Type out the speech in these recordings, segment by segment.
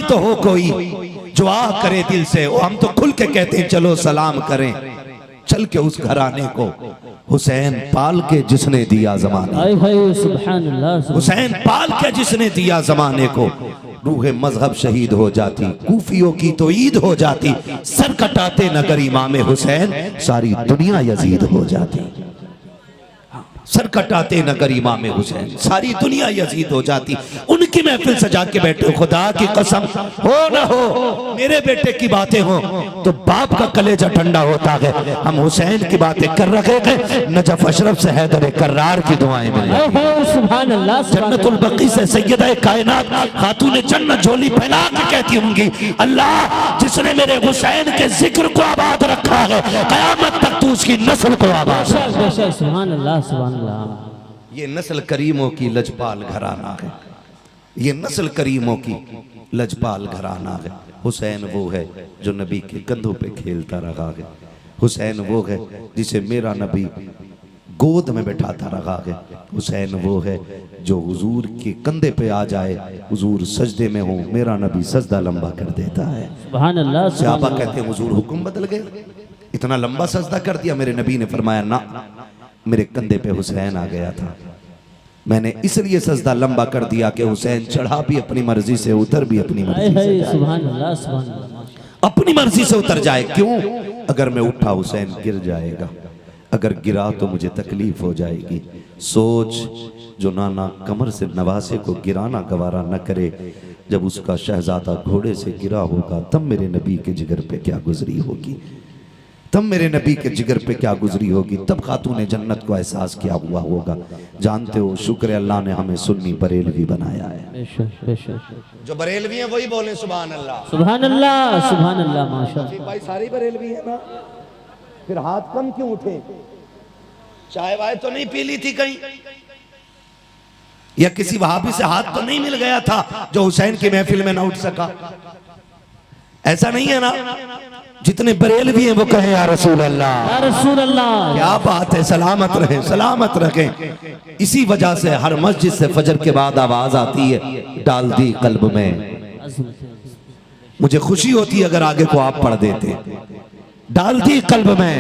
तो हो कोई जो आ करे दिल से, वो हम तो खुल के कहते हैं चलो सलाम करें। चल के उस घराने को हुसैन पाल के जिसने दिया जमाने, हुसैन पाल के जिसने दिया जमाने को, रूहे मजहब शहीद हो जाती, कूफियों की तो ईद हो जाती, सर कटाते नगर इमाम हुसैन सारी दुनिया यजीद हो जाती। सर कटाते नगर इमाम हुसैन सारी दुनिया यजीद हो जाती। उनकी महफिल सजा के बैठे, खुदा की कसम हो न हो मेरे बेटे की बातें हो तो बाप का कलेजा ठंडा होता है। हम हुसैन की बातें कर रहे थे, नजफ अशरफ से हैदर कर्रार की दुआएं मिल रही, जन्नतुल बकी से सैयदा कायनात खातून जन्नत झोली फैला के कहती होंगी, अल्लाह जिसने मेरे हुसैन के जिक्र को आबाद रखा है, कयामत तक तू उसकी नस्ल को आबाद रख। ये नस्ल करीमों की लजपाल घराना है, ये नस्ल करीमों की लजपाल घराना है। हुसैन वो है जो नबी के कंधों पे खेलता रहा है, हुसैन वो है जिसे मेरा नबी गोद में बैठाता रहा है, हुसैन वो है जो हुजूर के कंधे पे आ जाए, हुजूर सजदे में हो, मेरा नबी सजदा लंबा कर देता है। सुभान अल्लाह। सहाबा कहते हैं हुजूर हुक्म बदल गए, इतना लंबा सजदा कर दिया। मेरे नबी ने फरमाया ना, मेरे कंधे पे हुसैन आ गया था, मैंने इसलिए सजदा लंबा कर दिया कि हुसैन चढ़ा भी अपनी मर्जी से, उतर भी अपनी मर्जी से, अपनी मर्जी से उतर जाए। क्यों? अगर मैं उठा हुसैन गिर जाएगा, अगर गिरा तो मुझे तकलीफ हो जाएगी। सोच जो नाना कमर से नवासे को गिराना गवारा न करे, जब उसका शहजादा घोड़े से गिरा होगा तब मेरे नबी के जिगर पे क्या गुजरी होगी, तब मेरे नबी के जिगर पे क्या गुजरी होगी, तब खातून जन्नत को एहसास क्या हुआ होगा। जानते हो, शुक्र अल्लाह ने हमें सुन्नी बरेलवी बनाया है। जो बरेलवी है वही बोले सुभान अल्लाह, सुभान अल्लाह, सुभान अल्लाह। माशाअल्लाह भाई सारी बरेलवी है ना, फिर हाथ कम क्यों उठे? चाय वाय तो नहीं पी ली थी कहीं, या किसी वहाबी से हाथ तो नहीं मिल गया था जो हुसैन की महफिल में ना उठ सका? ऐसा नहीं है ना? जितने बरेलवी हैं वो कहे या रसूल अल्लाह, या रसूल अल्लाह। क्या बात है, सलामत रहे, सलामत रखें। इसी वजह से हर मस्जिद से फजर के बाद आवाज आती है, डाल दी कल्ब में। मुझे खुशी होती अगर आगे को आप पढ़ देते, डाल दी कल्ब में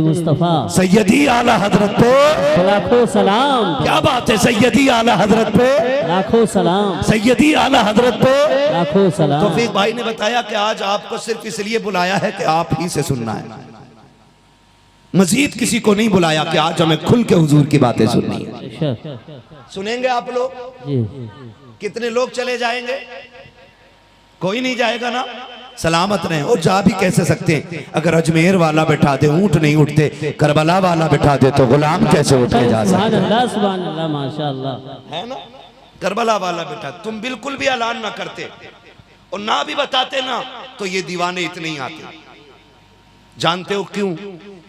मुस्तफा सैयदी आला हजरत पे लाखों सलाम। क्या बात है, सैयदी आला हजरत पे लाखों सलाम, सैयदी आला हजरत पे लाखों सलाम। तो फिर भाई ने बताया कि आज आपको सिर्फ इसलिए बुलाया है कि आप ही से सुनना है, मजीद किसी को नहीं बुलाया कि आज हमें खुल के हुजूर की बातें सुननी है। सुनेंगे आप लोग? कितने लोग चले जाएंगे? कोई नहीं जाएगा ना? सलामत रहे। और जा भी कैसे सकते हैं? अगर अजमेर वाला बैठा दे ऊंट नहीं उठते, करबला वाला बैठा दे तो गुलाम कैसे उठ के जा सकते? सुभान अल्लाह, माशाअल्लाह, है ना? करबला वाला बैठा, तुम बिल्कुल भी ऐलान ना करते और ना भी बताते ना तो ये दीवाने इतने ही आते। जानते हो क्यों?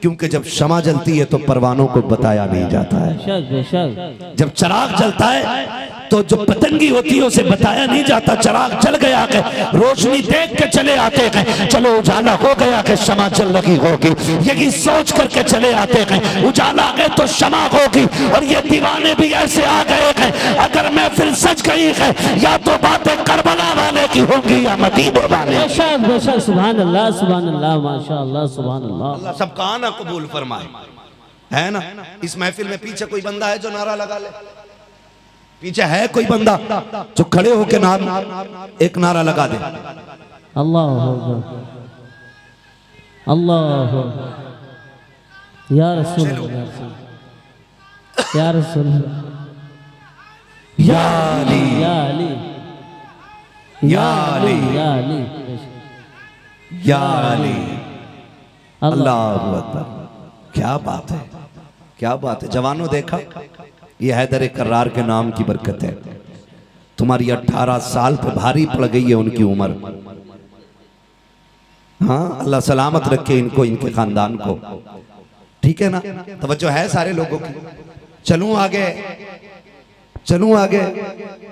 क्योंकि जब शमा जलती है तो परवानों को बताया नहीं जाता है। जब चिराग जलता है तो जो पतंगी होती है उसे बताया नहीं जाता। चिराग जल गया है, रोशनी देख के चले आते हैं, चलो उजाला हो गया कि शमा जल रही होगी, यही सोच करके चले आते हैं। उजाला गए तो शमा होगी। और ये दीवाने भी ऐसे आ गए हैं, अगर महफिल सज गई है या तो बातें करबला वाले की होंगी या मदीने वाले। सुभान अल्लाह, सुभान अल्लाह, माशाअल्लाह, सुभान अल्लाह। अल्लाह सबका आना कबूल फरमाए, है ना? इस महफिल में पीछे कोई बंदा है जो नारा लगा ले? पीछे है कोई बंदा जो खड़े होके एक नारा लगा दे? अल्लाह अल्लाह या रसूल, या रसूल, या अली, या अली, या अली, या अली, या अली। अल्लाहु अकबर। क्या बात है, क्या बात है। जवानों देखा, ये हैदर कर्रार के नाम की बरकत है। तुम्हारी 18 साल पे भारी पड़ गई है उनकी उम्र। हाँ, अल्लाह सलामत रखे इनको, इनके खानदान को। ठीक है ना? तवज्जो है सारे लोगों की। चलूं आगे, चलूं आगे,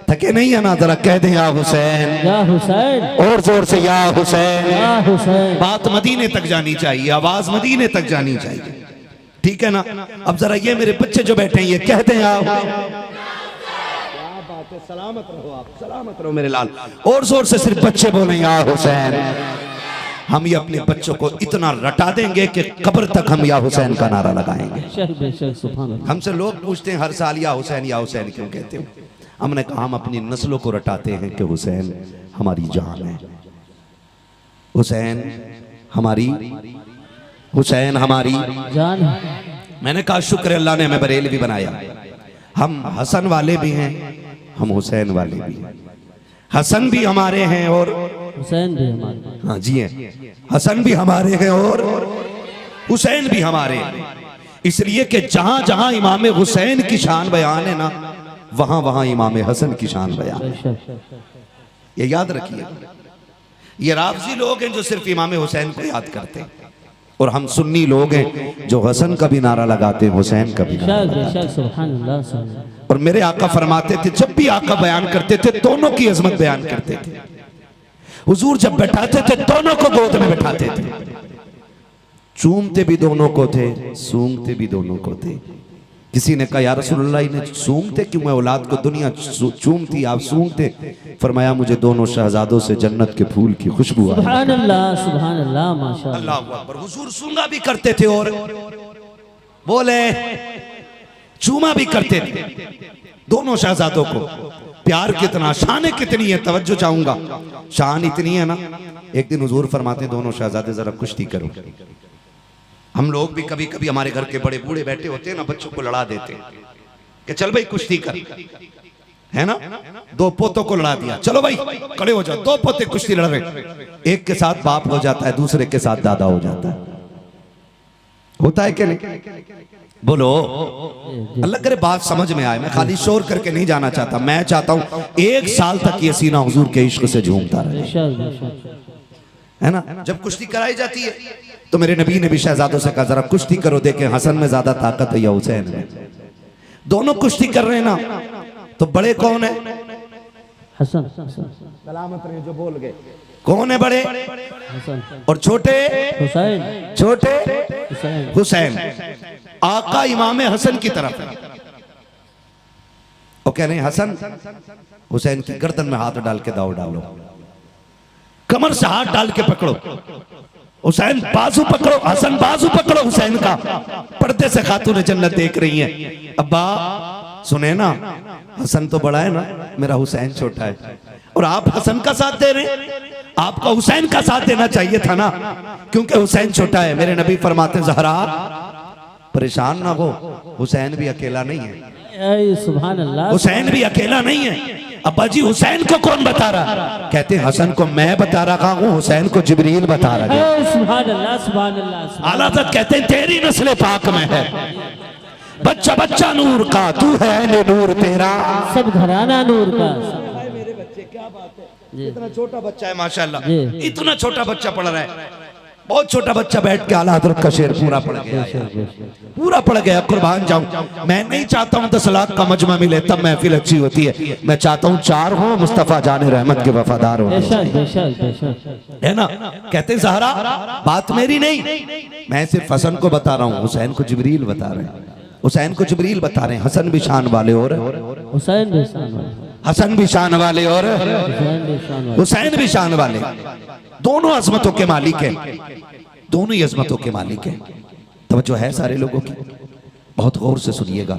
थके नहीं है ना? जरा कह दें या हुसैन, या हुसैन, और जोर से या हुसैन, या हुसैन। बात मदीने तक जानी चाहिए, आवाज मदीने तक जानी चाहिए। ठीक है ना? अब जरा ये मेरे बच्चे जो बैठे हैं ये कहते हैं आप, बात है, सलामत रहो आप, सलामत रहो मेरे लाल। और जोर से सिर्फ बच्चे बोले या हुसैन। हम ये अपने बच्चों को इतना रटा देंगे कि कब्र तक हम या हुसैन का नारा लगाएंगे। हमसे लोग पूछते हैं हर साल या हुसैन क्यों कहते हो? हमने कहा हम अपनी नस्लों को रटाते हैं कि हुसैन हमारी जान है, हुसैन हमारी जान। मैंने कहा शुक्र अल्लाह ने हमें बरेलवी बनाया। हम हसन वाले भी हैं, हम हुसैन वाले भी हैं। हसन भी हमारे हैं और हुसैन भी हमारे। हाँ जी हैं, हसन भी हमारे हैं और हुसैन भी हमारे हैं। इसलिए कि जहां जहां इमाम हुसैन की शान बयान है ना, वहां वहां इमाम हसन की शान बयान है। ये याद रखिए। ये राफजी लोग हैं जो सिर्फ इमाम हुसैन को याद करते हैं, और हम सुन्नी लोग हैं जो हसन का भी नारा लगाते हैं, हुसैन का भी नारा। और मेरे आका फरमाते थे, जब भी आका बयान करते थे दोनों की अजमत बयान करते थे। हुजूर जब बैठाते थे दोनों को गोद में बैठाते थे, चूमते भी दोनों को थे, सूंघते भी दोनों को थे। किसी ने कहा या रसूलुल्लाह इन्हें सूंघते क्यों है? औलाद को दुनिया चूमती, आप सूंघते? फरमाया मुझे दोनों शहजादों से जन्नत के फूल की खुशबू आई। सुभान अल्लाह माशाअल्लाह। अल्लाह अकबर। हुजूर सूंघा भी करते थे और बोले चूमा भी करते थे दोनों शहजादों को। प्यार कितना, शान कितनी है, तवज्जो चाहूंगा। शान इतनी है ना, एक दिन हुजूर फरमाते दोनों शहजादे जरा कुश्ती करो। हम लोग भी कभी कभी हमारे घर के बड़े बूढ़े बैठे होते हैं ना, बच्चों को लड़ा देते हैं कि चल भाई कुश्ती कर, है ना। दो पोतों को लड़ा दिया, चलो भाई खड़े हो जाओ। दो पोते कुश्ती लड़ रहे, एक के साथ बाप हो जाता है, दूसरे के साथ दादा हो जाता है। होता है कि नहीं? बोलो अल्लाह करे बात समझ में आए। मैं खाली शोर करके नहीं जाना चाहता, मैं चाहता हूं 1 साल तक ये सीना हुजूर के इश्क से झूमता रहे, है ना। जब कुश्ती कराई जाती है तो मेरे नबी ने भी शहजादों से कहा जरा कुश्ती करो, देखें हसन में ज्यादा ताकत है या हुसैन में। दोनों कुश्ती कर रहे हैं ना, तो बड़े कौन है? हसन। सलामत रहे जो बोल गए। कौन है बड़े? हसन। और छोटे? हुसैन। छोटे हुसैन। आका इमाम हसन की तरफ है। वो कह रहे हैं हसन हुसैन की गर्दन में हाथ डाल के दाव डालो, कमर से हाथ डाल के पकड़ो, हुसैन बाजू पकड़ो, हसन बाजू पकड़ो हुसैन का। पर्दे से खातून जन्नत देख रही हैं। अब्बा सुने ना, हसन तो बड़ा है ना, मेरा हुसैन छोटा है, और आप हसन का साथ दे रहे हैं। आपका हुसैन का साथ देना चाहिए था ना, क्योंकि हुसैन छोटा है। मेरे नबी फरमाते ज़हरा परेशान ना हो, हुसैन भी अकेला नहीं है। सुभान अल्लाह। हुसैन भी अकेला नहीं है। अब्बा जी हुसैन को कौन बता रहा? कहते हसन को मैं बता रहा हूँ, हुसैन को जिब्रील बता रहा है। सुभान अल्लाह सुभान अल्लाह। आला तक कहते हैं तेरी नस्ल पाक में है, बच्चा बच्चा नूर का, तू है नूर तेरा, सब घराना नूर का। मेरे बच्चे क्या बात है, इतना छोटा बच्चा है माशाल्लाह, इतना छोटा बच्चा पढ़ रहा है। बहुत छोटा बच्चा बैठ के आला हज़रत का शेर पूरा पढ़ गया, पूरा पढ़ गया। कुर्बान जाऊं, मैं नहीं चाहता हूं 10 लाख का मजमा मिले तब महफिल अच्छी होती है। मैं चाहता हूं 4 हो, मुस्तफा जाने रहमत के वफादार हो, है ना। कहते ज़हरा बात मेरी नहीं, मैं सिर्फ हसन को बता रहा हूँ, हुसैन को जिब्रील बता रहे हैं, हुसैन को जिब्रील बता रहे हैं। हसन भी शान वाले और हुसैन भी शान वाले, हसन भी शान वाले और हुसैन भी शान वाले, दोनों अजमतों के मालिक हैं, दोनों ही अजमतों के मालिक हैं। तवज्जो है सारे लोगों की, बहुत गौर से सुनिएगा।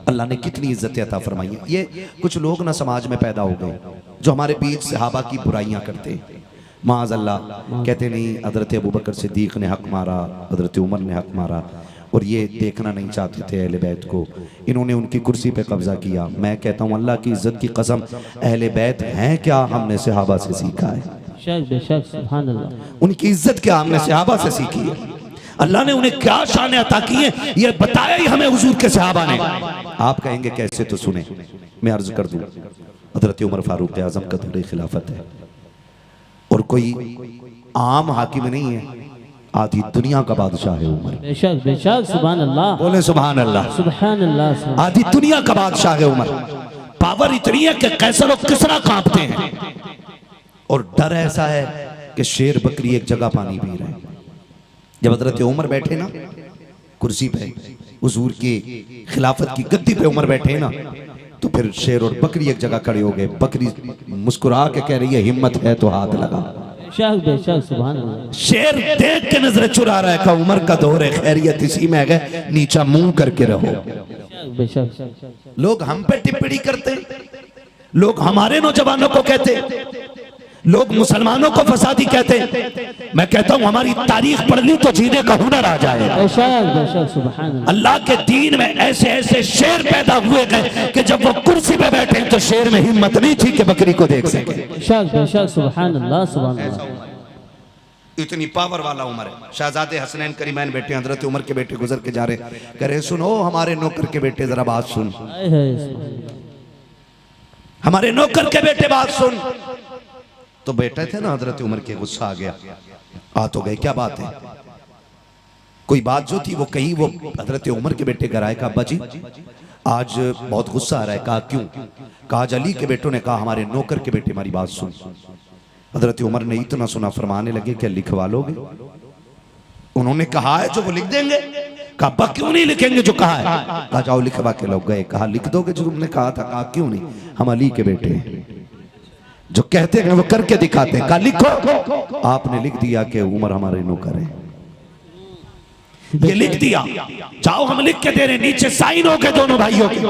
अल्लाह ने कितनी इज्जत अता फरमाई है। ये कुछ लोग ना समाज में पैदा हो गए जो हमारे बीच सहाबा की बुराइयां करते हैं। माज़ अल्लाह, कहते नहीं हजरत अबू बकर सिद्दीक ने हक मारा, हजरत उमर ने हक मारा, और ये देखना नहीं चाहते थे अहले बैत को, इन्होंने उनकी कुर्सी पे कब्जा किया। मैं कहता हूँ अल्लाह की इज्जत की कसम, अहले बैत हैं क्या? हमने सहाबा से सीखा है। उनकी इज्जत क्या हमने सहाबा से सीखी है। अल्लाह ने उन्हें क्या शान अता की है, ये बताया ही हमें हुजूर के सहाबा ने। आप कहेंगे कैसे, तो सुने, मैं अर्ज कर दूं। हजरत उमर फारूक आजम का दौरे खिलाफत है, और कोई आम हाकिम नहीं है, आधी दुनिया का बादशाह है उमर। बेशक बेशक, सुभान अल्लाह, बोले सुभान अल्लाह, सुभान अल्लाह। आधी दुनिया का बादशाह है उमर। पावर इतनी है कि कैसर और किसरा कांपते हैं, और डर ऐसा है कि शेर बकरी एक जगह पानी पी रहे हैं। जब हजरत उमर बैठे ना कुर्सी पे, हुजूर की खिलाफत की गद्दी पे उमर बैठे ना, तो फिर शेर और बकरी एक जगह खड़े हो गए। बकरी मुस्कुरा के कह रही है हिम्मत है तो हाथ लगा। बेशक बेशक सुभान अल्लाह। शेर देख के नजर चुरा रहा है, का उमर का दौर है, खैरियत इसी में है, नीचा मुंह करके रहो। बेशक लोग हम पे टिप्पणी करते, लोग हमारे नौजवानों को कहते, लोग मुसलमानों को फसादी कहते। मैं कहता हूं हमारी तारीख पढ़ ली तो जीने का हुनर आ जाए। बेशक बेशक सुभान अल्लाह। अल्लाह के दीन में ऐसे ऐसे शेर पैदा हुए गए कि जब वो कुर्सी पे बैठे तो शेर में हिम्मत नहीं थी कि बकरी को देख सके। बेशक बेशक सुभान अल्लाह सुभान अल्लाह। इतनी पावर वाला उमर है। शहजादे हसनैन करीमैन बेटे हजरत उमर के बेटे गुजर के जा रहे, कह रहे सुनो हमारे नौकर के बेटे जरा बात सुन, हमारे नौकर के बेटे बात सुन। तो बेटे थे ना हजरत उमर के, गुस्सा आ गया, आ तो गए, क्या बात है? कोई बात जो थी वो कही। वो हजरत उमर के बेटे घर आए, कहा अब्बा जी आज बहुत गुस्सा आ रहा है। कहा क्यों? कहा अली के बेटों ने कहा हमारे नौकर के बेटे हमारी बात सुन। हजरत उमर ने इतना सुना, फरमाने लगे क्या लिखवा लोगे? उन्होंने कहा है जो वो लिख देंगे। कहा अब्बा क्यों नहीं लिखेंगे जो कहा है? कहा जाओ लिखवा के लोग गए। कहा लिख दोगे जो तुमने कहा था? कहा क्यों नहीं, हम अली के बेटे हैं, जो कहते हैं वो करके दिखाते हैं। कहा लिखो। आपने लिख दिया कि उमर हमारे नौकर है, ये लिख दिया। जाओ हम लिख के दे रहे, नीचे साइन हो गए दोनों भाइयों के,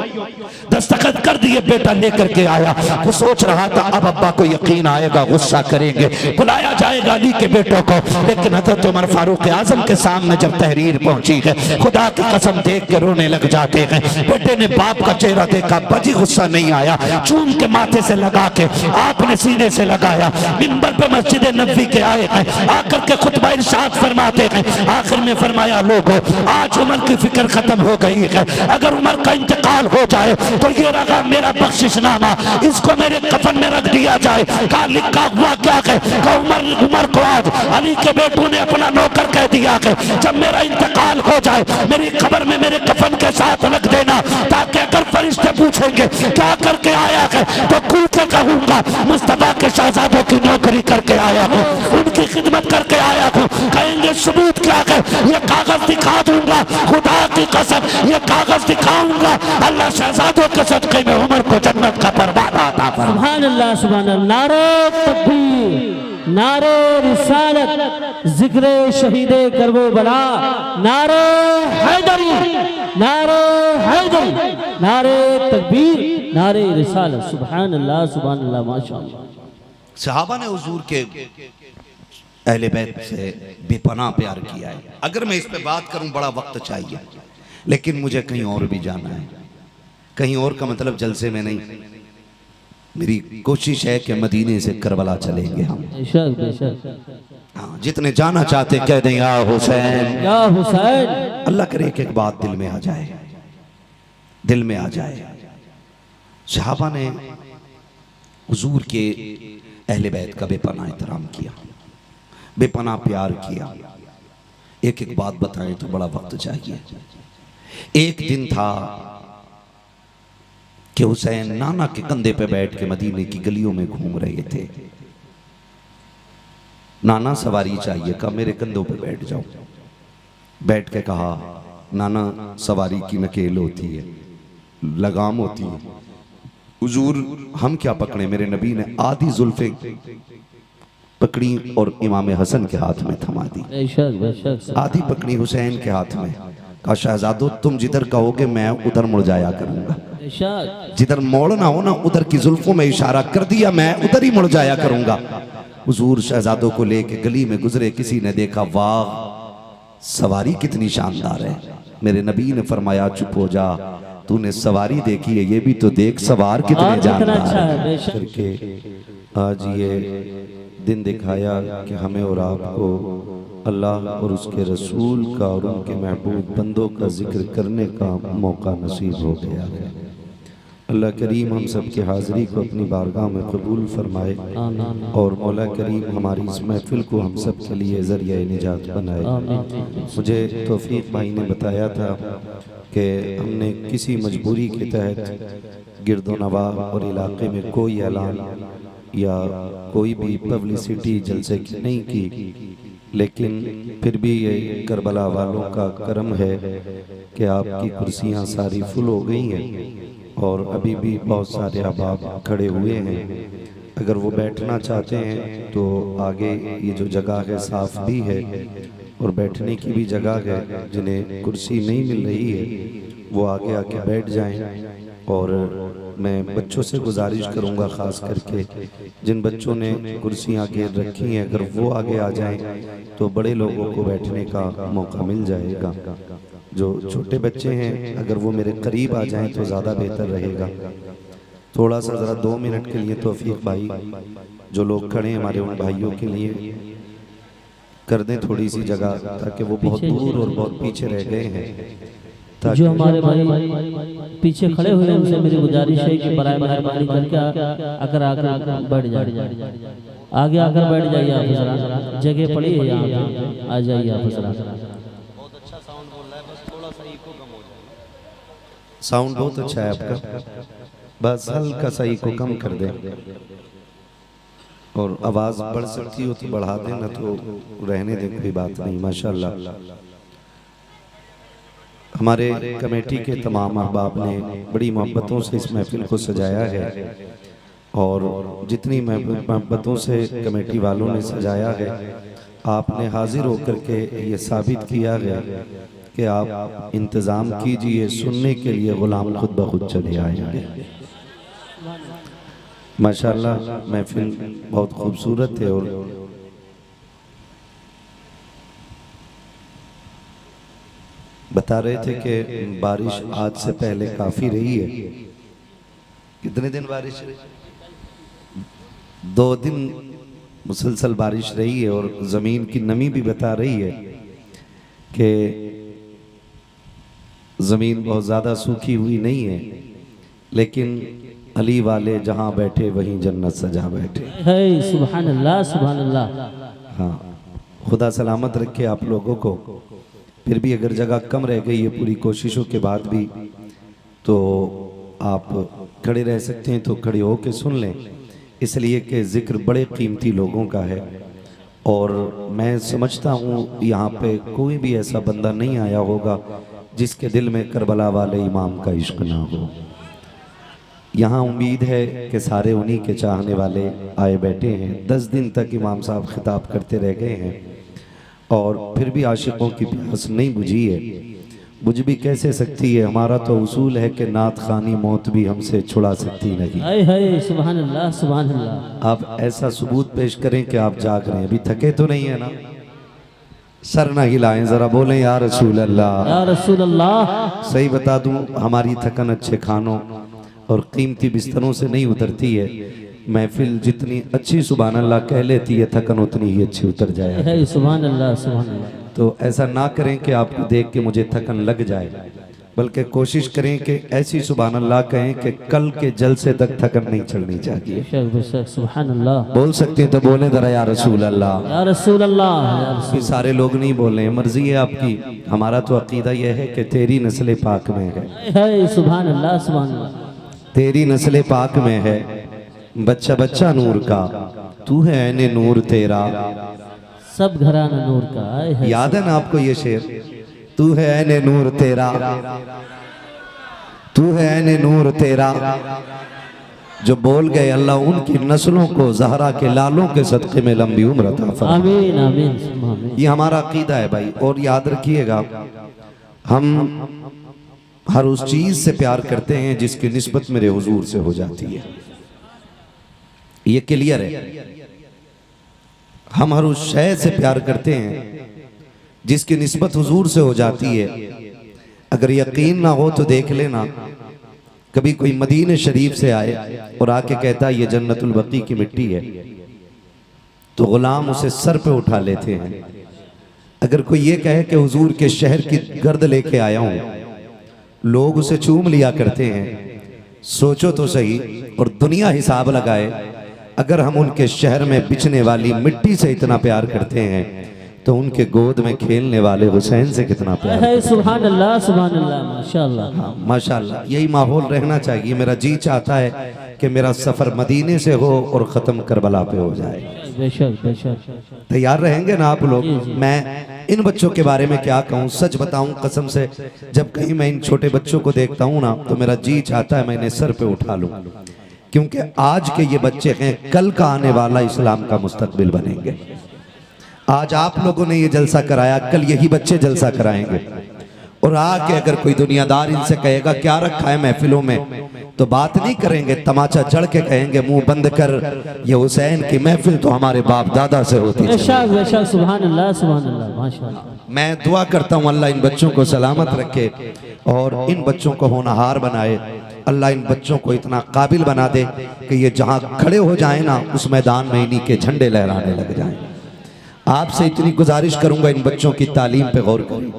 दस्तखत कर दिए। बेटा लेकर के आया, वो सोच रहा था अब अब्बा को यकीन आएगा, गुस्सा करेंगे, बुलाया जाएगा अली के बेटों को। लेकिन हज़रत उमर फारूक आजम के सामने जब तहरीर पहुंची है, खुदा की कसम देख के रोने लग जाते हैं। बेटे ने बाप का चेहरा देखा, बजी गुस्सा नहीं आया, चूम के माथे से लगा के आपने सीने से लगाया। मिंबर पे मस्जिद नबवी के आए हैं, आकर के खुतबा इरशाद फरमाते हैं। आखिर में फरमाया लोगों आज उमर की फिक्र खत्म हो गई है, अगर उमर का इंतकाल हो जाए तो ये रहा मेरा बख्शिशनामा, इसको मेरे कफन में रख दिया जाए। कहा लिखा हुआ क्या है? उमर को आज अली के बेटों ने अपना नौकर कह दिया है, जब मेरा इंतकाल हो जाए मेरी खबर में मेरे कफन के साथ रख देना, ताकि अगर फरिश्ते पूछेंगे क्या करके आया है तो खुल के कहूंगा मुस्तफा के शहजादों की नौकरी करके आया हूँ, उनकी खिदमत करके आया हूँ। कहेंगे सबूत क्या है? ये कागज दिखा दूंगा, खुदा की कसम ये कागज दिखाऊंगा, अल्लाह शहजादों के सदके में उमर को जन्नत का परवाना अता फरमाए। सुभान अल्लाह सुभान अल्लाह। नारे तकबीर, नारे रिसालत, जिक्र शहीदे करबला, नारे हैदरी, नारे हैदरी, नारे तकबीर, नारे रिसालत। सुभान अल्लाह सुभान अल्लाह माशाअल्लाह। सहाबा ने हुजूर के अहले बैत से बेपनाह प्यार किया है। अगर मैं इस पे बात करूं बड़ा वक्त चाहिए, लेकिन मुझे कहीं और भी जाना है। कहीं और का मतलब जलसे में नहीं, मेरी कोशिश है कि मदीने से करबला चलेंगे हम। बेशक बेशक। हाँ, जितने जाना चाहते कह दें या हुसैन या हुसैन। अल्लाह करे एक एक बात दिल में आ जाए, दिल में आ जाए। सहाबा ने हुजूर के अहले बैत का बेपनाह एहतराम किया, बेपनाह प्यार किया। एक एक बात बताएं तो बड़ा वक्त चाहिए। एक दिन था कि हुसैन नाना के कंधे पे बैठ के मदीने की गलियों में घूम रहे थे। नाना सवारी चाहिए, कहा मेरे कंधों पे बैठ जाओ। बैठ के कहा नाना सवारी की नकेल होती है, लगाम होती है, हुजूर हम क्या पकड़े? मेरे नबी ने आधी जुल्फे पकड़ी और इमाम हसन के हाथ में थमा दी। बेशक बेशक। आधी पकड़ी हुसैन के हाथ में। कहा शहजादो तुम जिधर कहोगे मैं उधर मुड़ जाया करूंगा, बेशक। जिधर मोड़ना हो ना उधर की जुल्फों में इशारा कर दिया, मैं उधर ही मुड़ जाया करूंगा। हुजूर शहजादों को लेके गली में गुजरे, किसी ने देखा वाह सवारी कितनी शानदार है। मेरे नबी ने फरमाया चुप हो जा, तूने सवारी देखी है, ये भी तो देख सवार कितने जानदार है। करके आज ये दिन दिखाया कि हमें और आपको अल्लाह और उसके रसूल का और उनके महबूब बंदों का जिक्र करने का मौका नसीब हो गया है। अल्लाह करीम हम सब की हाज़िरी को अपनी बारगाह में कबूल फरमाए और मौला करीम हमारी इस महफिल को हम सब के लिए ज़रिया निजात बनाए। मुझे तौफीक भाई ने बताया था कि हमने किसी मजबूरी के तहत गिरदो नवा और इलाके में कोई ऐलान या कोई भी पब्लिसिटी जलसे की नहीं की, लेकिन फिर भी ये करबला वालों का करम है कि आपकी कुर्सियां सारी फुल हो गई हैं और अभी भी बहुत सारे अहबाब खड़े हुए हैं। अगर वो बैठना चाहते हैं तो आगे ये जो जगह है साफ भी है और बैठने की भी जगह है। जिन्हें कुर्सी नहीं मिल रही है वो आगे आके बैठ जाएं। और मैं बच्चों से गुजारिश करूंगा, ख़ास करके जिन बच्चों ने कुर्सियां घेर रखी हैं, अगर वो आगे आ जाएं तो बड़े लोगों को बैठने का मौका मिल जाएगा। जो छोटे बच्चे हैं अगर वो मेरे करीब आ जाएं तो ज़्यादा बेहतर रहेगा। थोड़ा सा ज़रा 2 मिनट के लिए तौफीक भाई, जो लोग खड़े हैं हमारे उन भाइयों के लिए कर दें थोड़ी सी जगह, ताकि वो बहुत दूर और बहुत पीछे रह गए हैं। जो हमारे भाई पीछे खड़े हुए हैं उनसे मेरी गुजारिश है कि बराए मेहरबानी करके अगर आकर बैठ जाए, आगे आकर बैठ जाइए। आप जरा जगह पड़ी है यहाँ पे, आ जाइए आप जरा। बहुत अच्छा साउंड बोल रहा है, बस थोड़ा सा इको कम हो जाए। साउंड बहुत अच्छा है आपका, बस हल्का सा इको कम कर दें। और आवाज़ बढ़ सकती हो तो बढ़ा दें, ना तो रहने दें, कोई बात नहीं। माशाल्लाह हमारे कमेटी के तमाम अहबाब ने बड़ी मोहब्बतों से इस महफिल को सजाया है। और जितनी मोहब्बतों से कमेटी वालों ने सजाया है, आपने हाजिर होकर के ये साबित किया है कि आप इंतज़ाम कीजिए, सुनने के लिए गुलाम खुद ब खुद चले आएंगे। माशाल्लाह महफिल बहुत खूबसूरत है। और बता रहे थे कि बारिश आज से पहले काफ़ी रही है। कितने दिन बारिश रही? 2 दिन मुसलसल बारिश रही है। और ज़मीन की नमी भी बता रही है कि ज़मीन बहुत ज़्यादा सूखी हुई नहीं है, लेकिन अली वाले जहाँ बैठे वहीं जन्नत सजा बैठे। सुभान अल्लाह, सुभान अल्लाह। हाँ, खुदा सलामत रखे आप लोगों को। फिर भी अगर जगह कम रह गई है पूरी कोशिशों के बाद भी, तो आप खड़े रह सकते हैं तो खड़े होकर सुन लें, इसलिए कि ज़िक्र बड़े कीमती लोगों का है। और मैं समझता हूँ यहाँ पे कोई भी ऐसा बंदा नहीं आया होगा जिसके दिल में करबला वाले इमाम का इश्क ना हो। यहाँ उम्मीद है कि सारे उन्हीं के चाहने वाले आए बैठे हैं। 10 दिन तक इमाम साहब खिताब करते रह गए हैं और फिर भी आशिकों की प्यास नहीं बुझी है। बुझ भी कैसे सकती है? हमारा तो उसूल है कि नात खानी मौत भी हमसे छुड़ा सकती नहीं। सुभान अल्लाह, सुभान अल्लाह। आप ऐसा सबूत पेश करें कि आप जाग रहे हैं, अभी थके तो नहीं है ना? सर ना हिलाएं, जरा बोलें या रसूल अल्लाह, या रसूल अल्लाह। सही बता दूं, हमारी थकन अच्छे खानों और कीमती बिस्तरों से नहीं उतरती है। महफिल जितनी अच्छी सुभान अल्लाह कह लेती है, थकन उतनी ही अच्छी उतर जाए। सुभान अल्लाह, सुभान अल्लाह। तो ऐसा ना करें कि आपको देख के मुझे थकन लग जाए, बल्कि कोशिश करें कि ऐसी सुभान अल्लाह कहें कि कल के जलसे तक थकन नहीं चढ़नी चाहिए। सुभान अल्लाह। बोल सकते हैं तो बोले जरा या रसूल अल्लाह, या रसूल अल्लाह। ये सारे लोग नहीं बोले, मर्जी है आपकी। हमारा तो अकीदा यह है कि तेरी नस्ल पाक में है। सुभान अल्लाह, सुभान अल्लाह। तेरी नस्ल पाक में है, बच्चा बच्चा नूर का, तू है ऐने नूर तेरा, सब घराना नूर का। याद है ना आपको ये शेर? तू है ऐने नूर तेरा, तू है ऐने नूर तेरा। जो बोल गए अल्लाह उनकी नस्लों को ज़हरा के लालों के सदक़े में लंबी उम्र अता फरमाए। आमीन, आमीन। ये हमारा अकीदा है भाई। और याद रखिएगा, हम हर उस चीज़ से प्यार करते हैं जिसकी निस्बत मेरे हुजूर से हो जाती है। ये क्लियर है। हम हर उस शय से प्यार करते हैं जिसकी निस्बत हुजूर से हो जाती है। अगर यकीन ना हो तो देख लेना, कभी कोई मदीने शरीफ से आए और आके कहता ये जन्नतुल बकी की मिट्टी है, तो गुलाम उसे सर पे उठा लेते हैं। अगर कोई ये कहे कि हुजूर के शहर की गर्द लेके आया हूं, लोग उसे चूम लिया करते हैं। सोचो तो सही, और दुनिया हिसाब लगाए, अगर हम उनके शहर में बिछने वाली मिट्टी से इतना प्यार करते हैं तो उनके गोद में खेलने वाले हुसैन से कितना प्यार है। सुभान अल्लाह, सुभान अल्लाह, माशाअल्लाह। हाँ, माशाअल्लाह। यही माहौल रहना चाहिए। मेरा जी चाहता है कि मेरा सफर मदीने से हो और खत्म करबला पे हो जाए। बेशक, बेशक। तैयार रहेंगे ना आप लोग? मैं इन बच्चों के बारे में क्या कहूँ, सच बताऊं कसम से, जब कहीं मैं इन छोटे बच्चों को देखता हूँ ना तो मेरा जी चाहता है मैं इन्हें सर पे उठा लूं, क्योंकि आज के ये बच्चे हैं कल का आने वाला इस्लाम का मुस्तकबिल बनेंगे। आज आप लोगों ने ये जलसा कराया, कल यही बच्चे जलसा कराएंगे। और आके अगर कोई दुनियादार इनसे कहेगा क्या रखा है महफिलों में, तो बात नहीं करेंगे, तमाचा जड़ के कहेंगे मुंह बंद कर, ये हुसैन की महफिल तो हमारे बाप दादा से होती है। सुभान अल्लाह, सुभान अल्लाह, माशाअल्लाह। मैं दुआ करता हूँ अल्लाह इन बच्चों को सलामत रखे और इन बच्चों को होनहार बनाए। अल्लाह इन बच्चों को इतना काबिल बना दे कि ये जहाँ खड़े हो जाए ना उस मैदान में इन्हीं के झंडे लहराने लग जाएं। आपसे इतनी गुजारिश करूंगा इन बच्चों की तालीम पे गौर करें,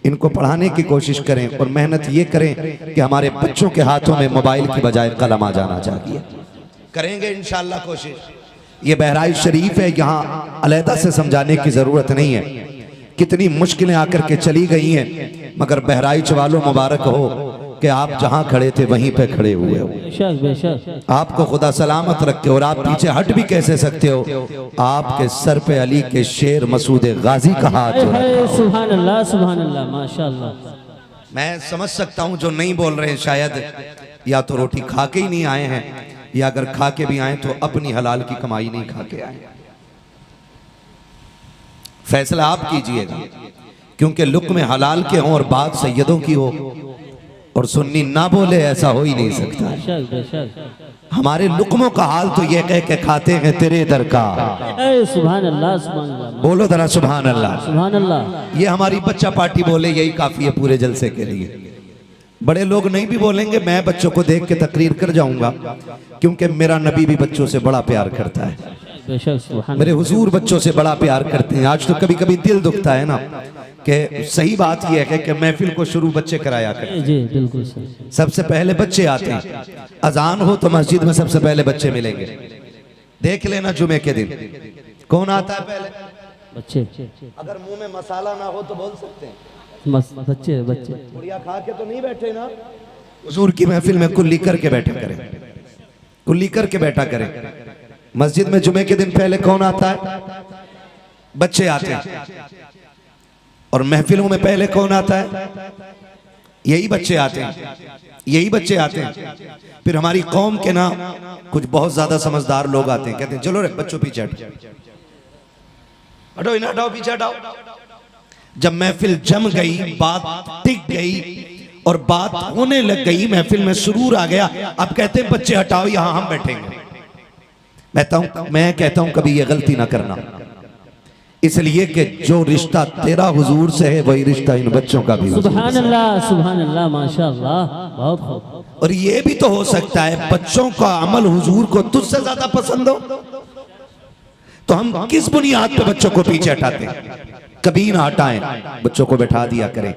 इनको पढ़ाने की कोशिश करें और मेहनत ये करें कि हमारे बच्चों के हाथों में मोबाइल की बजाय कलम आ जाना चाहिए। करेंगे इंशाअल्लाह कोशिश। ये बहराइच शरीफ है, यहाँ अलहदा से समझाने की जरूरत नहीं है, कितनी मुश्किलें आकर के चली गई हैं, मगर बहराइच वालों मुबारक हो कि आप जहाँ खड़े थे वहीं पे खड़े हुए हो। बेशक। आपको खुदा सलामत रखे और आप पीछे हट भी कैसे सकते हो, आपके सर पे अली के शेर मसूद गाजी का हाथ है। सुभान अल्लाह, सुभान अल्लाह, माशाअल्लाह। मैं समझ सकता हूँ जो नहीं बोल रहे हैं शायद या तो रोटी खा के ही नहीं आए हैं, या अगर खा के भी आए तो अपनी हलाल की कमाई नहीं खा के आए। फैसला आप कीजिएगा, क्योंकि लुक्मे हलाल के हों और बात सैयदों की हो और सुन्नी ना बोले, ऐसा हो ही नहीं सकता। हमारे लुक्मों का हाल तो ये कह के खाते हैं तेरे दर का। सुभान अल्लाह, सुभान अल्लाह, बोलो जरा सुभान अल्लाह, सुभान अल्लाह। ये हमारी बच्चा पार्टी बोले यही काफी है पूरे जलसे के लिए। बड़े लोग नहीं भी बोलेंगे, मैं बच्चों को देख के तकरीर कर जाऊंगा, क्योंकि मेरा नबी भी बच्चों से बड़ा प्यार करता है, मेरे हुजूर बच्चों से बड़ा प्यार करते हैं। आज तो कभी कभी दिल दुखता है ना कि सही बात यह है कि महफिल को शुरू बच्चे कराया करें। जी बिल्कुल सही। सबसे पहले बच्चे आते हैं, अजान हो तो मस्जिद में सबसे पहले बच्चे मिलेंगे। देख लेना जुमे के दिन कौन आता है पहले, बच्चे। अगर मुंह में मसाला ना हो तो बोल सकते हैं बच्चे। बच्चे बुढ़िया खा के तो नहीं बैठे ना, हुजूर की महफिल में कुल्ली करके बैठा करें, कुल्ली करके बैठा करें। मस्जिद में जुमे के दिन पहले कौन आता है, बच्चे आते हैं। और महफिलों में पहले कौन आता है, यही बच्चे आते हैं, यही बच्चे आते हैं। फिर हमारी कौम के ना कुछ बहुत ज्यादा समझदार लोग आते हैं, कहते हैं चलो रे बच्चों पीछे हटो, हटो इन्हें हटाओ, पीछे हटाओ। जब महफिल जम गई, बात टिक गई और बात होने लग गई, महफिल में सुरूर आ गया, अब कहते हैं बच्चे हटाओ यहां हम बैठेंगे। मैं कहता हूं कभी ये गलती ना करना, इसलिए कि जो रिश्ता तेरा हुजूर से है वही रिश्ता इन बच्चों का भी। सुभान अल्लाह, सुभान अल्लाह, माशाअल्लाह, बहुत खूब। और ये भी तो हो सकता है बच्चों का अमल हुजूर को तुझसे ज्यादा पसंद हो, तो हम किस बुनियाद पे बच्चों को पीछे हटाते हैं? कभी ना हटाएं, बच्चों को बैठा दिया करें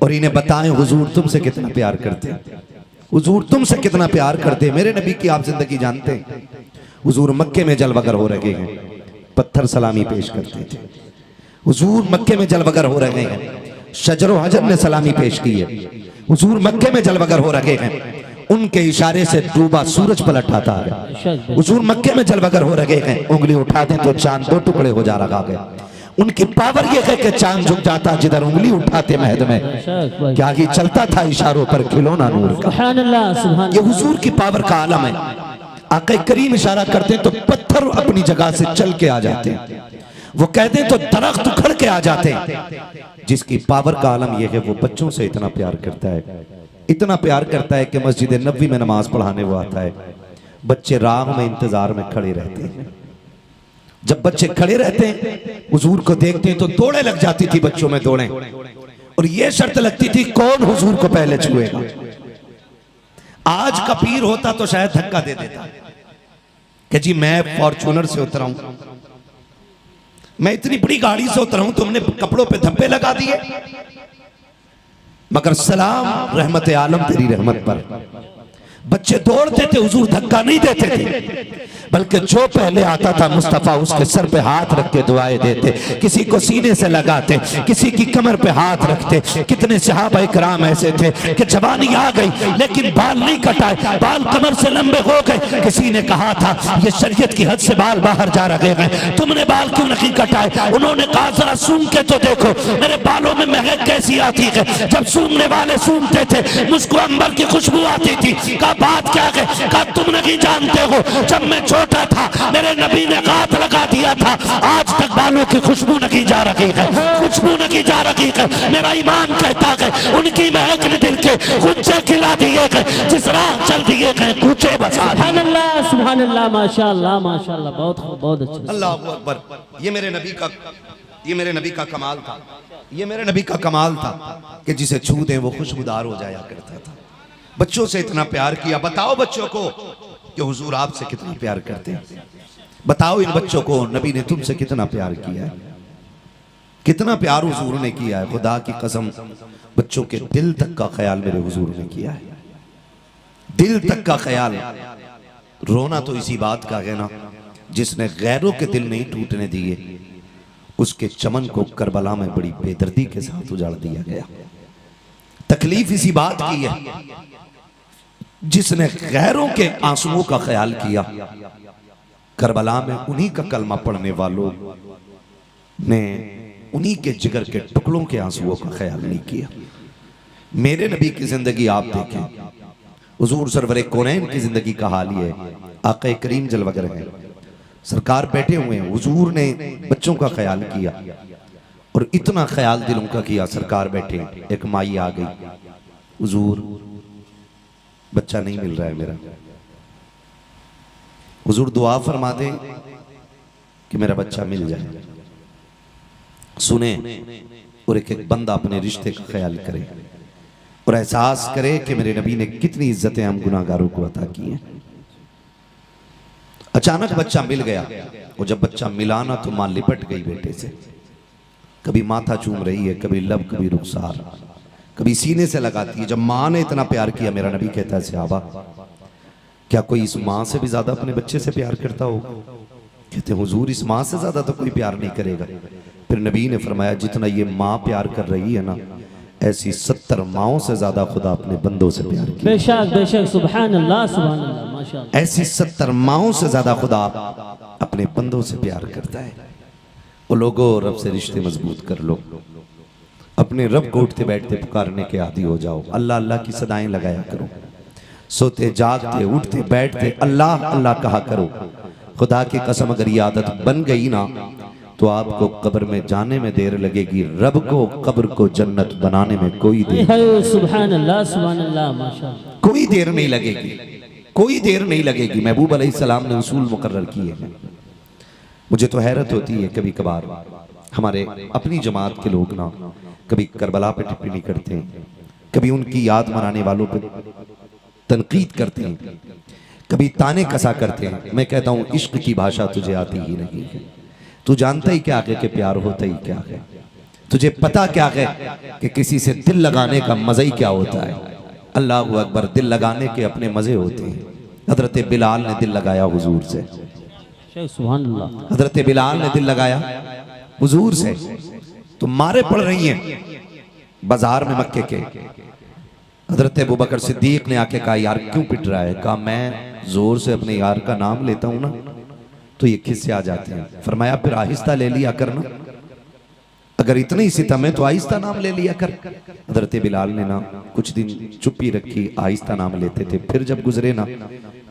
और इन्हें बताएं हुजूर तुमसे कितना प्यार करते हैं, हुजूर तुमसे कितना प्यार करते हैं। मेरे नबी की आप जिंदगी जानते हैं, हुजूर मक्के में जलवगर हो रहे हैं, पत्थर सलामी पेश करते थे। हुजूर मक्के में जलवगर हो रहे हैं, शजरो हजर ने सलामी पेश की है। हुजूर मक्के में जलवगर हो रहे हैं, उनके इशारे से डूबा सूरज पलट आता है। हुजूर मक्के में जलवगर हो रहे हैं, उंगली उठा दें तो चांद दो टुकड़े हो जा रहा है। उनकी पावर यह है कि चांद झुक जाता जिधर उंगली उठाते महद में, क्या ही चलता था इशारों पर खिलौना नूर का। ये हुजूर की पावर का आलम है। आका करीम इशारा करते हैं तो पत्थर अपनी जगह से चल के आ जाते हैं, वो कहते हैं तो दरख्त उखड़ के आ जाते हैं। जिसकी पावर का आलम यह है वो बच्चों से इतना प्यार करता है, इतना प्यार करता है कि मस्जिद नबवी में नमाज पढ़ाने वो आता है। बच्चे राह में इंतजार में खड़े रहते हैं। जब बच्चे खड़े रहते हैं हुजूर को देखते हैं तो दौड़े लग जाती थी बच्चों में दौड़े, और ये शर्त लगती थी कौन हुजूर को पहले छुएगा। आज का पीर होता तो शायद धक्का दे देता कि जी मैं फॉर्च्यूनर से उतरा हूं, मैं इतनी बड़ी गाड़ी से उतरा हूं, तुमने कपड़ों पे धब्बे लगा दिए। मगर सलाम रहमत आलम तेरी रहमत पर, बच्चे दौड़ते थे, हुजूर धक्का नहीं देते थे, बल्कि जो पहले आता था मुस्तफ़ा उसके सर पे हाथ रख के दुआएं देते, किसी को सीने से लगाते, किसी की कमर पे हाथ रखते। कितने सहाबा इकराम ऐसे थे कि जवानी आ गई लेकिन बाल नहीं कटाए, बाल कमर से लंबे हो गए। किसी ने कहा था ये शरीयत की हद से बाल बाहर जा रहे हैं, तुमने बाल क्यों नहीं कटाए? उन्होंने कहा जरा सूंघ के तो देखो मेरे बालों में महक कैसी आती है। जब सूंघने वाले सूंघते थे मुझको अंबर की खुशबू आती थी। कहा बात क्या है? कहा तुम नहीं जानते हो, जब मैं छोटा था मेरे नबी ने हाथ लगा दिया था, आज तक बालों की खुशबू नहीं जा रही है, खुशबू नहीं जा रही है। मेरा ईमान कहता है उनकी महक ने दिल के कुंचे खिला दिए गए, जिस राह चल दिए गए कूचे बसा दिए। सुभान अल्लाह, माशाअल्लाह माशाअल्लाह, बहुत अच्छा। अल्लाह अकबर। ये मेरे नबी का कमाल था, ये मेरे नबी का कमाल था कि जिसे छू दे वो खुशबूदार हो जाया करता था। बच्चों से इतना प्यार किया। बताओ बच्चों को कि हुजूर आपसे कितना प्यार करते हैं। बताओ इन बच्चों को नबी ने तुमसे कितना प्यार किया है, कितना प्यार हुजूर ने किया है। खुदा की कसम बच्चों के दिल तक का ख्याल मेरे हुजूर ने किया है, दिल तक का ख्याल। रोना तो इसी बात का है ना, जिसने गैरों के दिल नहीं टूटने दिए उसके चमन को करबला में बड़ी बेदर्दी के साथ उजाड़ दिया गया। तकलीफ इसी बात की है, जिसने गैरों के आंसुओं का ख्याल किया, करबला में उन्हीं का कलमा पढ़ने वालों ने उन्हीं के जिगर के टुकड़ों के आंसुओं का ख्याल नहीं किया। मेरे नबी की जिंदगी आप देखें, हुजूर सरवरे कौनैन की जिंदगी का हाल ये है। आक़ा करीम जलवगर है, सरकार बैठे हुए हैं, हुजूर ने बच्चों का ख्याल किया और इतना ख्याल दिलों का किया। सरकार बैठे, एक माई आ गई, हुजूर बच्चा नहीं मिल रहा है मेरा, हुजूर दुआ फरमा दे कि मेरा बच्चा मिल जाए। सुने और एक एक बंदा अपने रिश्ते का ख्याल करे और एहसास करे कि मेरे नबी ने कितनी इज्जतें हम गुनाहगारों को अता की हैं। अचानक बच्चा मिल गया और जब बच्चा मिला ना तो मां लिपट गई बेटे से। कभी माथा चूम रही है, कभी लब, कभी रुखसार, कभी सीने से लगाती है। जब मां ने इतना प्यार किया, मेरा नबी कहता है सहाबा क्या कोई इस मां से भी ज्यादा अपने बच्चे से प्यार करता होगा? कहते हुजूर इस मां से ज्यादा तो कोई प्यार नहीं करेगा। फिर नबी ने फरमाया जितना ये मां प्यार कर रही है ना, ऐसी 70 माओं से ज्यादा खुदा अपने बंदों से प्यार किया। बेशक बेशक, सुभान अल्लाह माशाअल्लाह। ऐसी 70 माओं से ज्यादा खुदा अपने बंदों से प्यार करता है। वो लोगों रब से रिश्ते मजबूत कर लो, अपने रब को उठते बैठते पुकारने के आदी हो जाओ। अल्लाह अल्लाह की सदाएं लगाया करो, सोते जागते उठते बैठते अल्लाह अल्लाह कहा करो। खुदा की कसम अगर ये आदत बन गई ना तो आपको कब्र में जाने में देर लगेगी, रब को कब्र को जन्नत बनाने में कोई देर, सुभान अल्लाह माशाअल्लाह, कोई देर नहीं लगेगी, कोई देर नहीं लगेगी। महबूब अलैहिस्सलाम ने उसूल मुकर्रर किए हैं। मुझे तो हैरत होती है कभी कभार हमारे अपनी जमात के लोग ना कभी करबला पे टिप्पणी करते हैं, कभी उनकी याद मनाने वालों पे तनकीद करते हैं, कभी ताने कसा करते हैं। मैं कहता हूँ इश्क की भाषा तुझे आती ही नहीं है। तू जानता ही क्या है कि प्यार होता ही क्या है? तुझे पता क्या है कि किसी से दिल लगाने का मजा ही क्या होता है? अल्लाह अकबर। दिल लगाने के अपने मजे होते हैं। हजरत बिलाल ने दिल लगाया हुजूर से, सुभान अल्लाह। हजरत बिलाल ने दिल लगाया हुजूर से। तो मारे पड़ रही हैं बाजार में मक्के के। हजरत अबू बकर सिद्दीक ने आके कहा यार क्यों पिट रहा है? कहा मैं जोर से अपने यार का नाम लेता हूं ना तो ये खिस्से आ जाते हैं। फरमाया फिर आहिस्ता ले लिया करना, अगर इतनी सितम है तो आहिस्ता नाम ले लिया कर। हजरत बिलाल ने ना कुछ दिन चुप्पी रखी, आहिस्ता नाम लेते थे। फिर जब गुजरे ना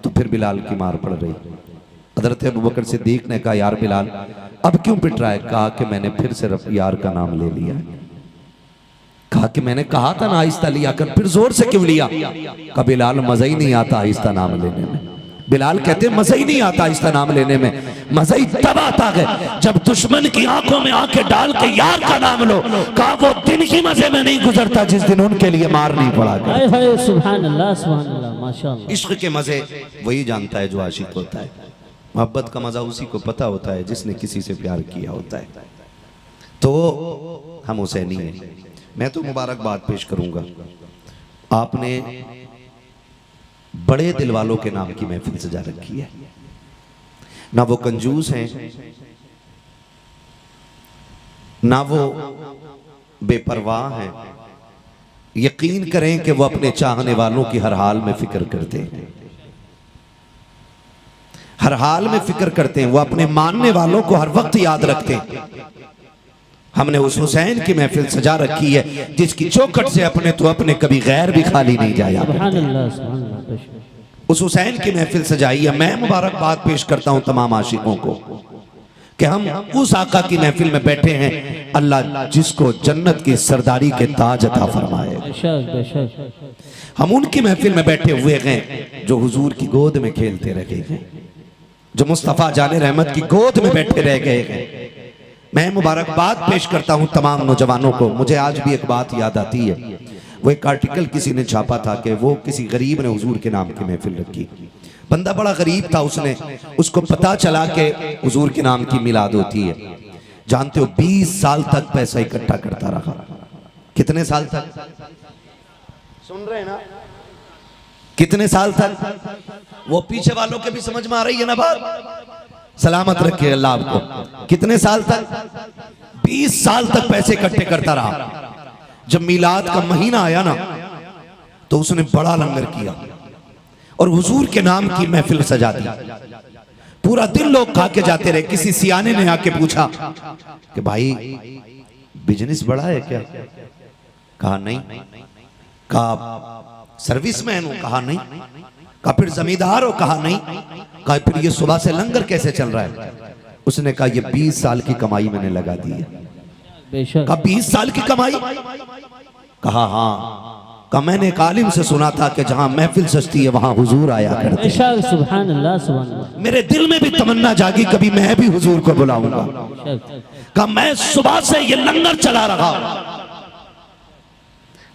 तो फिर बिलाल की मार पड़ रही। हजरत अबू बकर सिद्दीक ने कहा यार बिलाल अब क्यों पिट रहा है? कहा कि मैंने फिर से यार का नाम ले लिया। कहा कि मैंने कहा था ना आहिस्ता लिया कर, फिर जोर से क्यों लिया? कहा बिलाल मजा ही नहीं आता आहिस्ता नाम लेने में। बिलाल कहते मजा ही नहीं आता आहिस्ता नाम लेने में, मजा ही तब आता है जब दुश्मन की आंखों में आंखें डाल के यार का नाम लो। कहा वो दिन ही मजे में नहीं गुजरता जिस दिन उनके लिए मार नहीं पड़ा। सुभान अल्लाह माशाअल्लाह। इश्क के मजे वही जानता है जो आशिक होता है। मोहब्बत का मजा उसी को पता होता है जिसने किसी से प्यार किया होता है। तो हम हुसैनी हैं। मैं तो मुबारकबाद पेश करूंगा। आपने बड़े दिल वालों के नाम की महफिल सजा रखी है। ना वो कंजूस हैं, ना वो बेपरवाह हैं। यकीन करें कि वो अपने चाहने वालों की हर हाल में फिक्र करते हैं, हर हाल में फिक्र करते हैं। वो अपने मानने वालों को हर वक्त याद रखते हैं। हमने उस हुसैन की महफिल सजा रखी है जिसकी चौखट से अपने तो अपने कभी गैर भी खाली नहीं जाया। उस हुसैन की महफिल सजाई है। मैं मुबारकबाद पेश करता हूं तमाम आशिकों को कि हम उस आका की महफिल में बैठे हैं, अल्लाह जिसको जन्नत की सरदारी के ताज अता फरमाए। हम उनकी महफिल में बैठे हुए हैं जो हुजूर की गोद में खेलते रह गए हैं, जो मुस्तफ़ा जाने रहमत की गोद में बैठे रह गए हैं। मैं मुबारकबाद पेश करता हूं तमाम नौजवानों को। मुझे आज भी एक बात याद आती है, वो एक आर्टिकल किसी ने छापा था कि वो किसी गरीब ने हुजूर के नाम की महफिल रखी। बंदा बड़ा गरीब था, उसको पता चला कि हुजूर के नाम की मिलाद होती है। जानते हो 20 साल तक पैसा इकट्ठा करता रहा। कितने साल तक? सुन रहे हैं ना? कितने साल तक? वो पीछे वालों के भी समझ में आ रही है ना बात? सलामत रखे अल्लाह आपको। कितने साल तक? 20 साल तक पैसे इकट्ठे करता रहा। जब मिलाद का महीना आया ना तो उसने बड़ा लंगर किया और हुजूर के नाम की महफिल सजा दी। पूरा दिन लोग खा के जाते रहे। किसी सियाने ने आके पूछा कि भाई बिजनेस बड़ा है क्या? कहा नहीं। कहा सर्विसमैन हो? कहा नहीं। कहा फिर जमींदार हो? कहा नहीं। कहा फिर ये सुबह से लंगर कैसे चल रहा है? उसने कहा ये 20 साल की कमाई मैंने लगा दी है। कहा 20 साल की कमाई? कहा हाँ। कहा मैंने एक आलिम से सुना था कि जहां महफिल सजती है वहां हुजूर आया करते हैं। सुभान अल्लाह, सुभान अल्लाह। मेरे दिल में भी तमन्ना जागी कभी मैं भी हुजूर को बुलाऊंगा। कहा मैं सुबह से ये लंगर चला रहा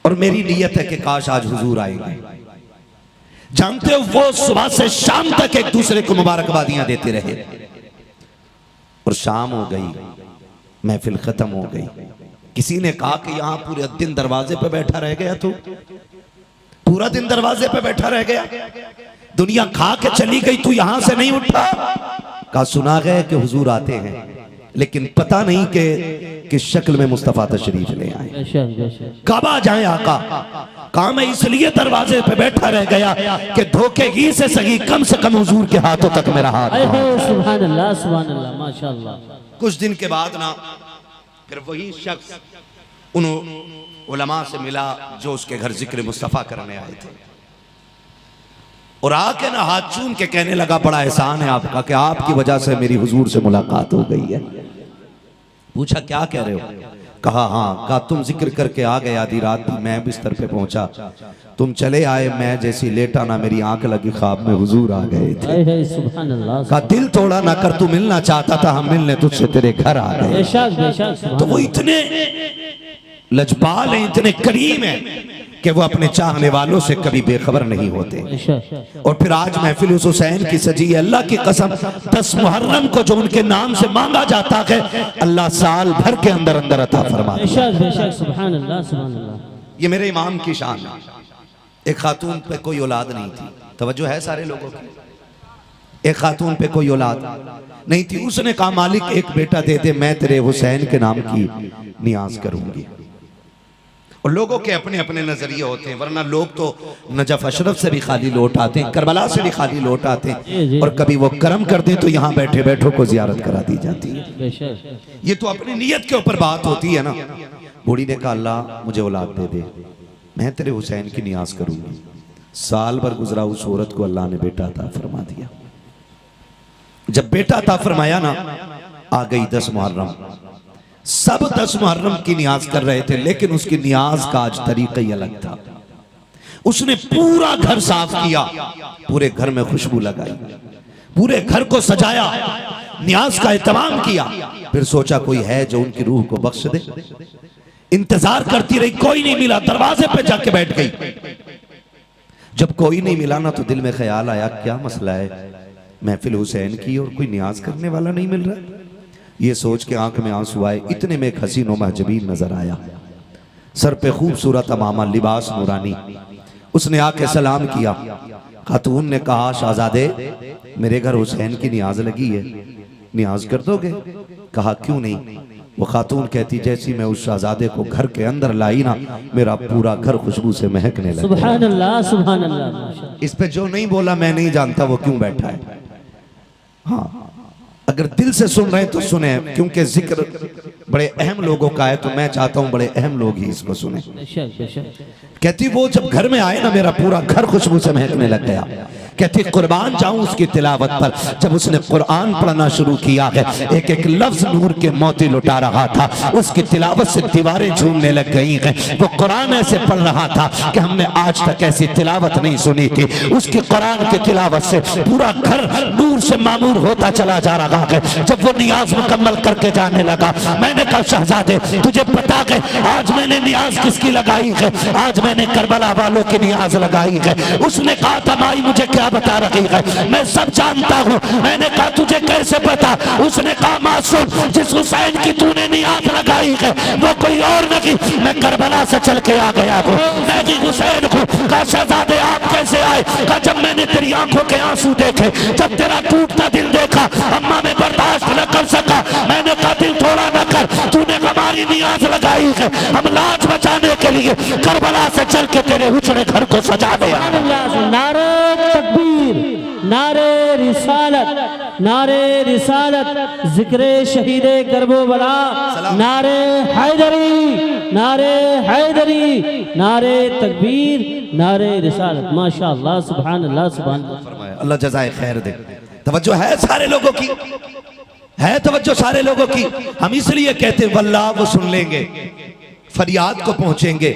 और मेरी नीयत है कि काश आज हुजूर आएंगे। जानते हो वो सुबह से शाम तक एक दूसरे को मुबारकबादियां देते रहे और शाम हो गई, महफिल खत्म हो गई। किसी ने कहा कि यहां पूरे दिन दरवाजे पे बैठा रह गया, तू पूरा दिन दरवाजे पे बैठा रह गया, दुनिया खा के चली गई, तू यहां से नहीं उठा। कहा सुना गया कि हुजूर आते हैं लेकिन पता नहीं कि किस शक्ल में मुस्तफा तशरीफ ले आए, कब आ जाए आका। कहा मैं इसलिए दरवाजे पे बैठा रह गया कि धोखेगी से सही कम से कम हुजूर के हाथों तक मेरा हाथ। सुभान अल्लाह, सुभान अल्लाह, माशाअल्लाह। कुछ दिन के बाद ना फिर वही शख्स उन उलमा से मिला जो उसके घर जिक्र मुस्तफा करने आए थे और आके ना हाथ चूम के कहने लगा बड़ा एहसान है आपका कि आपकी वजह से मेरी हुजूर से मुलाकात हो गई है। पूछा क्या कह रहे हो? कहा हाँ। कहा तुम जिक्र करके आ गए, आधी रात थी, मैं बिस्तर पे पहुंचा, तुम चले आए, मैं जैसी लेटा ना मेरी आंख लगी, ख्वाब में हुजूर आ गए थे। सुभान अल्लाह। कहा दिल तोड़ा ना कर, तू मिलना चाहता था, हम मिलने तुझसे तेरे घर आ गए। तो वो इतने लजपाल हैं, इतने करीम हैं कि वो अपने चाहने वालों से कभी बेखबर नहीं होते। और फिर आज महफिल उस हुसैन की सजी है। अल्लाह की कसम 10 मुहर्रम को जो उनके नाम से मांगा जाता है अल्लाह साल भर के अंदर अंदर अता फरमाता है। सुभान अल्लाह, सुभान अल्लाह। ये मेरे इमाम की शान है। एक खातून पे कोई औलाद नहीं थी, तवज्जो है सारे लोगों की। एक खातून पे कोई औलाद नहीं थी, उसने कहा मालिक एक बेटा दे दे, मैं तेरे हुसैन के नाम की नियाज करूंगी। और लोगों के अपने अपने नजरिए होते हैं, वरना लोग तो नजफ अशरफ से भी खाली लौट आते हैं, करबला से भी खाली लौट आते हैं, और कभी वो करम कर दें तो यहाँ बैठे बैठों को जियारत करा दी जाती है। ये तो अपनी नीयत के ऊपर बात होती है ना। बूढ़ी ने कहा अल्लाह मुझे औलाद दे दे, मैं तेरे हुसैन की नियाज करूंगी। साल भर गुजरा, उस औरत को अल्लाह ने बेटा अता फरमा दिया। जब बेटा अता फरमाया ना, आ गई 10 मुहर्रम। सब 10 मुहर्रम की नियाज कर रहे थे, लेकिन उसकी नियाज का आज तरीका ही अलग था। उसने पूरा घर साफ किया, पूरे घर में खुशबू लगाई, पूरे घर को सजाया, नियाज का एहतमाम किया। फिर सोचा कोई है जो उनकी रूह को बख्श दे। इंतजार करती रही, कोई नहीं मिला, दरवाजे पे जाके बैठ गई। जब कोई नहीं मिला ना तो दिल में ख्याल आया क्या मसला है, महफिल हुसैन की और कोई नियाज करने वाला नहीं मिल रहा। ये सोच के आंख में आंसू आए। इतने में एक हसीन और महजबीन नजर आया, सर पे खूबसूरत अमामा, लिबास नूरानी। उसने आके सलाम किया, खातून ने कहा शहजादे मेरे घर हुसैन की नियाज लगी है, नियाज कर दोगे? कहा क्यों नहीं। वो खातून कहती जैसी मैं उस शहजादे को घर के अंदर लाई ना, मेरा पूरा घर खुशबू से महकने लगा। सुभान अल्लाह सुभान अल्लाह। इस पे जो नहीं बोला मैं नहीं जानता वो क्यों बैठा है। हाँ, अगर दिल से सुन रहे हैं तो सुने, क्योंकि जिक्र बड़े अहम लोगों का है, तो मैं चाहता हूं बड़े अहम लोग ही इसको सुने। कहती वो जब घर में आए ना मेरा पूरा घर खुशबू से महकने लग गया। कहती कुर्बान जाऊं उसकी तिलावत पर। जब उसने कुरान पढ़ना शुरू किया है, एक एक लफ्ज नूर के मोती लुटा रहा था, उसकी तिलावत से दीवारें झूमने लग गई हैं। वो कुरान ऐसे पढ़ रहा था कि हमने आज तक ऐसी तिलावत नहीं सुनी थी। उसकी कुरान की तिलावत से पूरा घर नूर से मामूर होता चला जा रहा है। जब वो नियाज मुकम्मल करके जाने लगा, मैंने कहा शहजादे तुझे पता है आज मैंने नियाज किसकी लगाई है? आज मैंने करबला वालों की नियाज लगाई है। उसने कहा था माई मुझे क्या बता रही है? मैं सब जानता हूँ। मैंने कहा तुझे कैसे पता? उसने कहा मासूम जिस हुसैन की तूने नियाज लगाई है वो कोई और नहीं, मैं करबला से चल के आ गया हूँ, मैं भी हुसैन हूँ। कहा शहजादे आप कैसे आए? कहा जब मैंने तेरी आंखों के आंसू देखे, जब तेरा टूटता दिल देखा, अम्मा में बर्दाश्त न कर सका। मैंने कहा दिल थोड़ा न कर, तूने हमारी नियाज लगाई है, हम लाज बचाने के लिए करबला से चल के तेरे उछड़े घर को सजा दिया। नारे तकबीर, नारे रिसालत, नारे रिसालत, जिक्रे शहीदे करबला, नारे हैदरी, नारे हैदरी, नारे तकबीर, नारे रिसालत। माशाअल्लाह सुभान अल्लाह सुभान अल्लाह। अल्लाह जज़ाए खैर दे। तवज्जो है सारे लोगों की, है तवज्जो सारे लोगों की। हम इसलिए कहते वल्लाह वो सुन लेंगे, फरियाद को पहुंचेंगे।